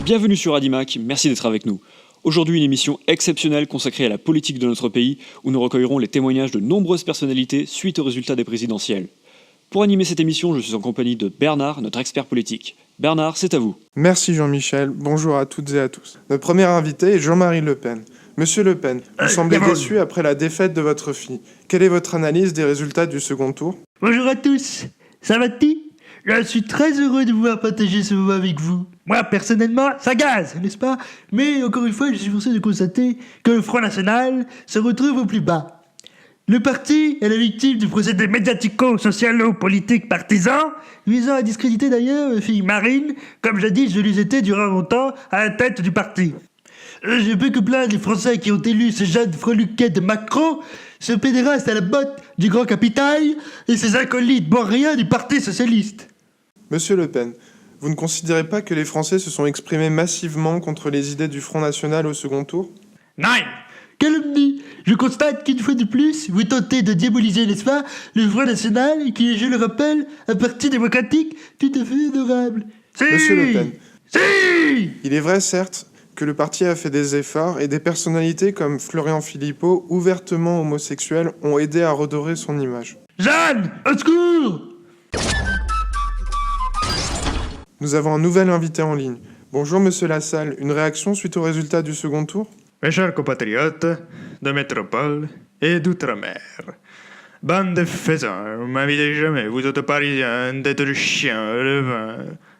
Bienvenue sur Adimac, merci d'être avec nous. Aujourd'hui, une émission exceptionnelle consacrée à la politique de notre pays, où nous recueillerons les témoignages de nombreuses personnalités suite aux résultats des présidentielles. Pour animer cette émission, je suis en compagnie de Bernard, notre expert politique. Bernard, c'est à vous. Merci Jean-Michel, bonjour à toutes et à tous. Notre premier invité est Jean-Marie Le Pen. Monsieur Le Pen, vous semblez déçu après la défaite de votre fille. Quelle est votre analyse des résultats du second tour ? Bonjour à tous, ça va-t-il ? Je suis très heureux de pouvoir partager ce moment avec vous. Moi, personnellement, ça gaze, n'est-ce pas ? Mais encore une fois, je suis forcé de constater que le Front National se retrouve au plus bas. Le parti est la victime du procédé médiatico-socialo-politique partisan, visant à discréditer d'ailleurs ma fille Marine, comme jadis je l'ai été durant longtemps à la tête du parti. Je peux que plaindre les Français qui ont élu ce jeune freluquet de Macron, ce pédéraste à la botte du grand capital, et ces acolytes bon rien du Parti Socialiste. Monsieur Le Pen, vous ne considérez pas que les Français se sont exprimés massivement contre les idées du Front National au second tour ? Non ! Calomnie ! Je constate qu'une fois de plus, vous tentez de diaboliser, n'est-ce pas, le Front National, qui est, je le rappelle, un parti démocratique tout à fait honorable. Si ! Monsieur Le Pen, Si ! il est vrai certes que le parti a fait des efforts et des personnalités comme Florian Philippot, ouvertement homosexuels, ont aidé à redorer son image. Jeanne, au secours ! Nous avons un nouvel invité en ligne. Bonjour Monsieur Lassalle, une réaction suite aux résultats du second tour ? Mes chers compatriotes de métropole et d'outre-mer, bande de faisans, vous m'invitez jamais, vous autres parisiens, tête de chien, le vin,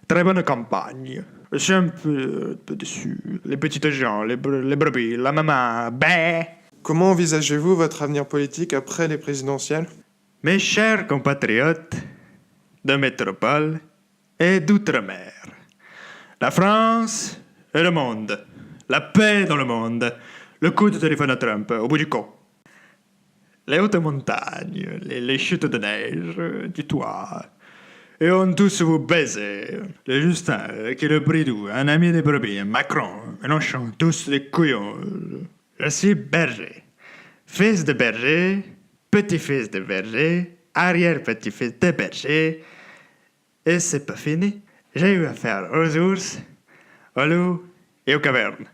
très bonne campagne. Je suis un peu déçu. Les petites gens, les brebis, la maman, Comment envisagez-vous votre avenir politique après les présidentielles ? Mes chers compatriotes de métropole et d'outre-mer, la France et le monde, la paix dans le monde, le coup de téléphone à Trump au bout du con, les hautes montagnes, les chutes de neige du toit, et on tous vous baiser. Le Justin, qui est le bridou, un ami des brebis, Macron, Mélenchon, tous les couillons. Je suis berger, fils de berger, petit-fils de berger, arrière-petit-fils de berger, et c'est pas fini. J'ai eu affaire aux ours, aux loups et aux cavernes.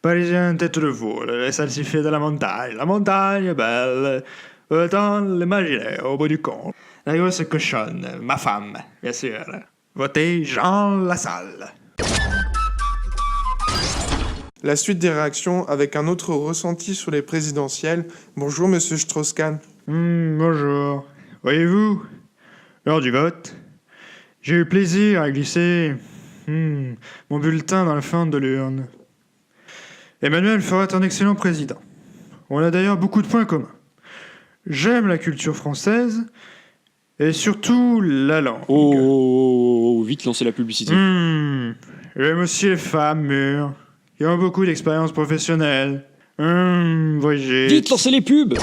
Parisien tête de veau, les salsifis de la montagne est belle, autant l'imaginer au bout du compte. La grosse cochonne, ma femme, bien sûr. Votez Jean Lassalle. La suite des réactions avec un autre ressenti sur les présidentielles. Bonjour Monsieur Strauss-Kahn. Bonjour. Voyez-vous, lors du vote, j'ai eu plaisir à glisser mon bulletin dans la fente de l'urne. Emmanuel ferait un excellent président. On a d'ailleurs beaucoup de points communs. J'aime la culture française et surtout la langue. Oh, vite lancer la publicité. J'aime aussi les femmes mûres qui ont beaucoup d'expérience professionnelle. Voyez. Vite lancer les pubs.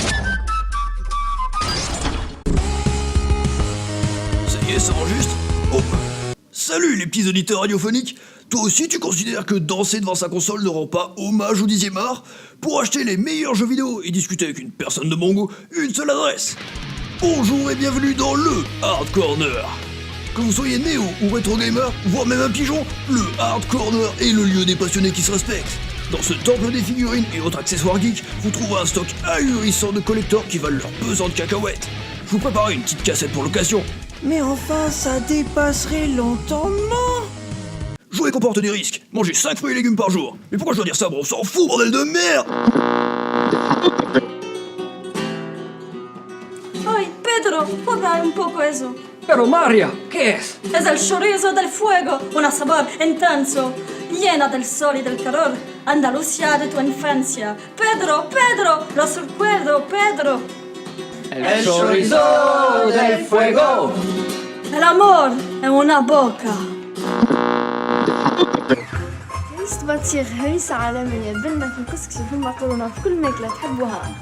Ça y est, ça enregistre ? Oh. Salut les petits auditeurs radiophoniques. Toi aussi tu considères que danser devant sa console ne rend pas hommage au 10e art ? Pour acheter les meilleurs jeux vidéo et discuter avec une personne de bon goût, une seule adresse. Bonjour et bienvenue dans le Hard Corner. Que vous soyez néo ou rétro gamer, voire même un pigeon, le Hard Corner est le lieu des passionnés qui se respectent. Dans ce temple des figurines et autres accessoires geeks, vous trouverez un stock ahurissant de collectors qui valent leur pesant de cacahuètes. Je vous prépare une petite cassette pour l'occasion. Mais enfin, ça dépasserait l'entendement. Jouer comporte des risques. Manger 5 fruits et légumes par jour. Mais pourquoi je dois dire ça, bro ? On s'en fout, bordel de merde ! Ay, Pedro, può dare un poco eso? Pero María, ¿qué es? Es el chorizo del fuego, un sabor intenso, llena del sol y del calor. Andalucía de tu infancia. Pedro, Pedro, los recuerdo, Pedro. El chorizo del fuego. El amor en una boca. تبغى تصير هريسة عالمية بلنا في الكسكس وفي المعطرونة في كل ماكلة تحبوها.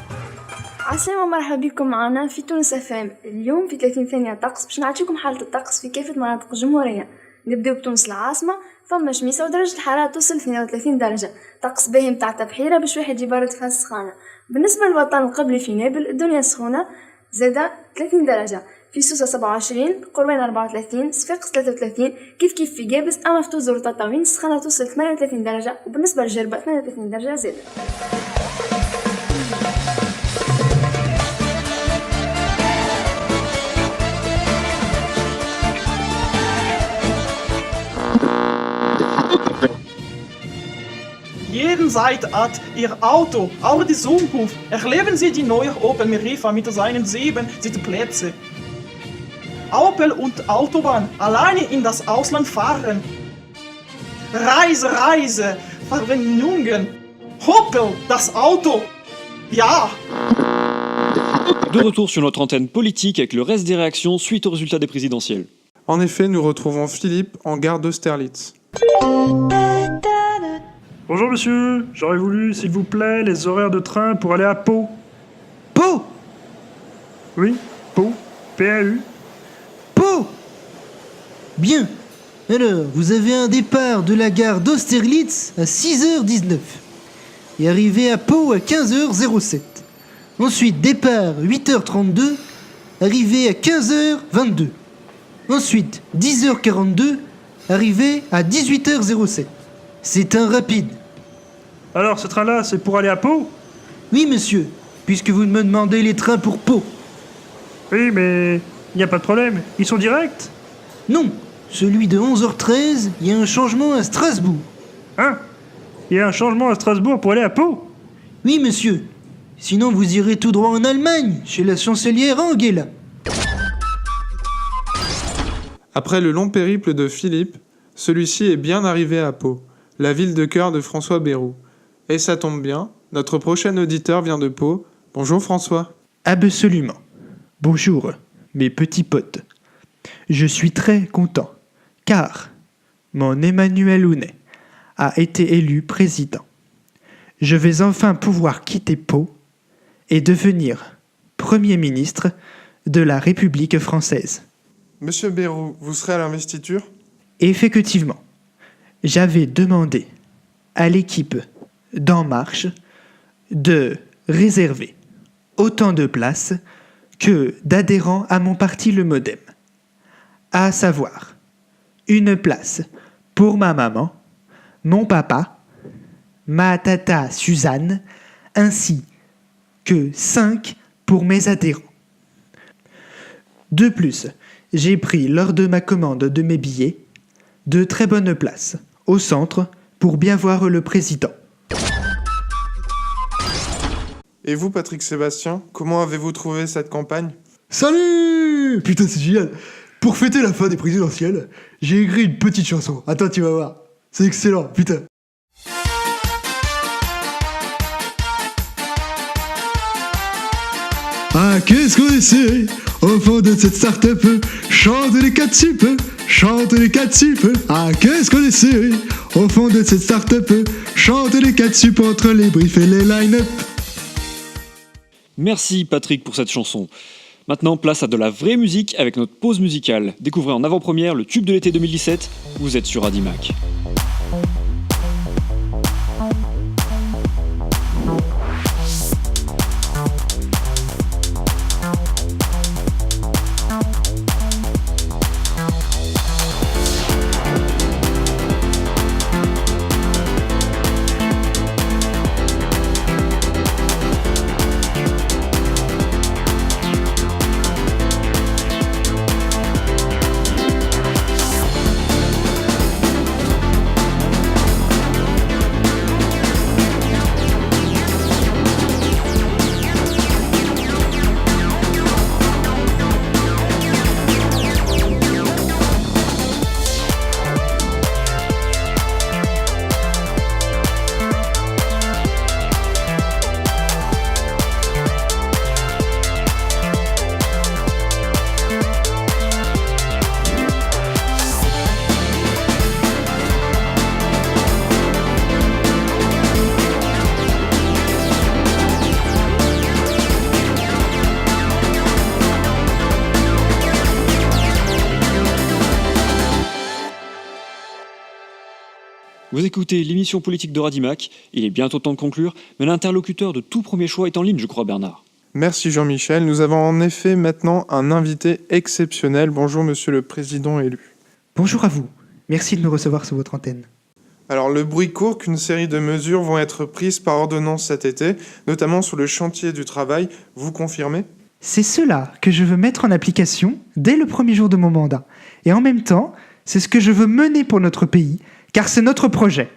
عسلامة مرحبا بكم معنا في تونس FM. اليوم في 30 ثانية طقس باش نعطيكم حالة الطقس في كافة مناطق الجمهورية. نبداو بتونس العاصمة، فما شميسة ودرجة الحرارة توصل 32 درجة. طقس باهي متاع تبحيرة باش واحد يبرد فيها السخانة. بالنسبة للوطن القبلي في نابل الدنيا سخونة، زادا 30 درجة. في سوسة 27، قروين 34، صفاقس 33، كيف في جابس، أما في توزر وتطاوين السخانة توصل 38 درجة، وبالنسبة للجربة 38 درجة زادة. Jeden Seite hat ihr Auto, auch die Zukunft. Erleben Sie die neue Opel Meriva mit seinen 7 Sitzplätzen. Opel und Autobahn, alleine in das Ausland fahren. Reise, Verbindungen. Opel, das Auto. Ja. De retour sur notre antenne politique avec le reste des réactions suite aux résultats des présidentielles. En effet, nous retrouvons Philippe en gare d'Austerlitz. Bonjour monsieur, j'aurais voulu, s'il vous plaît, les horaires de train pour aller à Pau. Pau? Oui, Pau, P-A-U. Pau? Bien. Alors, vous avez un départ de la gare d'Austerlitz à 6h19 et arrivé à Pau à 15h07. Ensuite, départ 8h32, arrivé à 15h22. Ensuite, 10h42, arrivé à 18h07. C'est un rapide. Alors, ce train-là, c'est pour aller à Pau? Oui, monsieur, puisque vous me demandez les trains pour Pau. Oui, mais il n'y a pas de problème. Ils sont directs? Non, celui de 11h13, il y a un changement à Strasbourg. Hein? Il y a un changement à Strasbourg pour aller à Pau? Oui, monsieur. Sinon, vous irez tout droit en Allemagne, chez la chancelière Angela. Après le long périple de Philippe, celui-ci est bien arrivé à Pau, la ville de cœur de François Bayrou. Et ça tombe bien, notre prochain auditeur vient de Pau. Bonjour François. Absolument. Bonjour, mes petits potes. Je suis très content, car mon Emmanuel Hounet a été élu président. Je vais enfin pouvoir quitter Pau et devenir Premier ministre de la République française. Monsieur Bayrou, vous serez à l'investiture? Effectivement, j'avais demandé à l'équipe d'En Marche de réserver autant de places que d'adhérents à mon parti le Modem, à savoir une place pour ma maman, mon papa, ma tata Suzanne, ainsi que 5 pour mes adhérents. De plus, j'ai pris lors de ma commande de mes billets de très bonnes places au centre pour bien voir le président. Et vous, Patrick Sébastien, comment avez-vous trouvé cette campagne? Salut! Putain, c'est génial! Pour fêter la fin des présidentielles, j'ai écrit une petite chanson. Attends, tu vas voir. C'est excellent, putain. Ah, qu'est-ce qu'on essaie au fond de cette start-up? Chante les quatre sup, chante les quatre sup. Ah, qu'est-ce qu'on essaie au fond de cette start-up? Chante les quatre sup entre les briefs et les line-up. Merci Patrick pour cette chanson. Maintenant, place à de la vraie musique avec notre pause musicale. Découvrez en avant-première le tube de l'été 2017. Vous êtes sur Radimac. Vous écoutez l'émission politique de Radimac, il est bientôt temps de conclure, mais l'interlocuteur de tout premier choix est en ligne, je crois, Bernard. Merci Jean-Michel. Nous avons en effet maintenant un invité exceptionnel. Bonjour Monsieur le Président élu. Bonjour à vous. Merci de me recevoir sur votre antenne. Alors le bruit court qu'une série de mesures vont être prises par ordonnance cet été, notamment sur le chantier du travail. Vous confirmez ? C'est cela que je veux mettre en application dès le premier jour de mon mandat. Et en même temps, c'est ce que je veux mener pour notre pays, car c'est notre projet.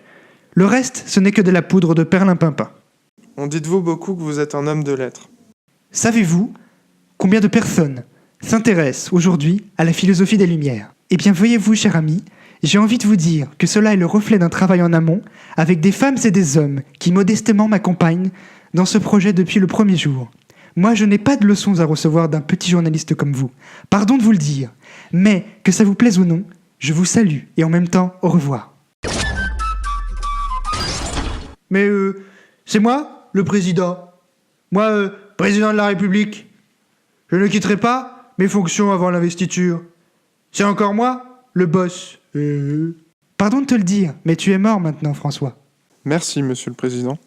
Le reste, ce n'est que de la poudre de perlimpinpin. On dit de vous beaucoup que vous êtes un homme de lettres. Savez-vous combien de personnes s'intéressent aujourd'hui à la philosophie des Lumières ? Eh bien, voyez-vous, cher ami, j'ai envie de vous dire que cela est le reflet d'un travail en amont avec des femmes et des hommes qui modestement m'accompagnent dans ce projet depuis le premier jour. Moi, je n'ai pas de leçons à recevoir d'un petit journaliste comme vous. Pardon de vous le dire, mais que ça vous plaise ou non, je vous salue et en même temps, au revoir. Mais c'est moi, le président. Moi, président de la République. Je ne quitterai pas mes fonctions avant l'investiture. C'est encore moi, le boss. Pardon de te le dire, mais tu es mort maintenant, François. Merci, Monsieur le Président.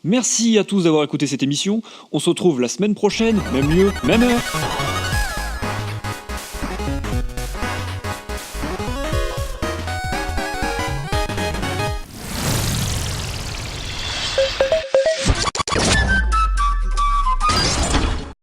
Merci à tous d'avoir écouté cette émission. On se retrouve la semaine prochaine, même lieu, même heure.